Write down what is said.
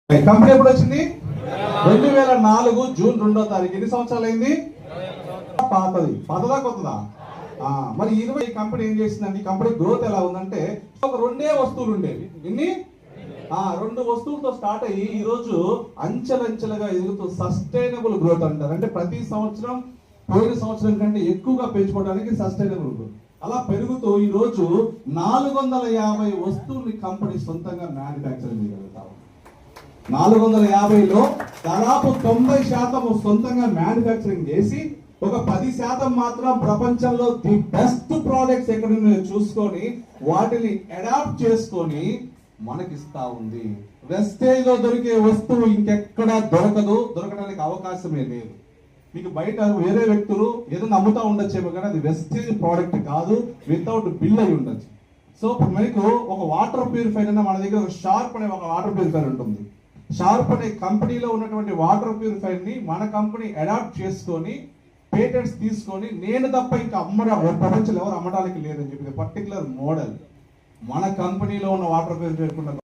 Company ఎప్పుడు వచ్చింది? 2004 June 2వ తారీఖు. ఎన్ని సంవత్సరాలు అయింది? పాతది. పాతదా కొత్తదా? మరి 20 కంపెనీ ఏం చేసిందండి? కంపెనీ గ్రోత్ ఎలా ఉందంటే ఒక 2 వస్తువులు ఉండేవి. ఎన్ని? 2 వస్తువులతో స్టార్ట్ అయ్యి ఈ రోజు అంచెలంచెలుగా ఎదుగుతూ సస్టైనబుల్ గ్రోత్ అంటారు. అంటే ప్రతి సంవత్సరం పోయిన సంవత్సరం కంటే ఎక్కువగా పెంచుకోవడానికి సస్టైనబుల్ గ్రోత్. అలా పెరుగుతూ ఈ రోజు 450 వస్తువుల్ని కంపెనీ సొంతంగా మ్యానుఫ్యాక్చరింగ్ చేయగలుగుతారు. 450లో దాదాపు 90% సొంతంగా మ్యానుఫ్యాక్చరింగ్ చేసి ఒక 10% మాత్రం ప్రపంచంలో ది బెస్ట్ ప్రోడక్ట్స్ ఎక్కడ చూసుకొని వాటిని అడాప్ట్ చేసుకొని మనకిస్తా ఉంది. వెస్టేజ్ లో దొరికే వస్తువు ఇంకెక్కడా దొరకదు, దొరకడానికి అవకాశమే లేదు. మీకు బయట వేరే వ్యక్తులు ఏదో నమ్ముతా ఉండొచ్చేమో కానీ అది వెస్టేజ్ ప్రోడక్ట్ కాదు, వితౌట్ బిల్ అయి ఉండొచ్చు. సో ఇప్పుడు మీకు ఒక వాటర్ ప్యూరిఫైర్ అన్న మన దగ్గర ఒక షార్ప్ అనే ఒక వాటర్ ప్యూరిఫైర్ ఉంటుంది. షార్ప్ అనే కంపెనీలో ఉన్నటువంటి వాటర్ ప్యూరిఫైర్ ని మన కంపెనీ అడాప్ట్ చేసుకొని పేటెంట్స్ తీసుకొని నేను తప్ప ఇంకా ప్రపంచంలో ఎవరు అమ్మడానికి లేదని చెప్పి పర్టికులర్ మోడల్ మన కంపెనీలో ఉన్న వాటర్ ప్యూరిఫైర్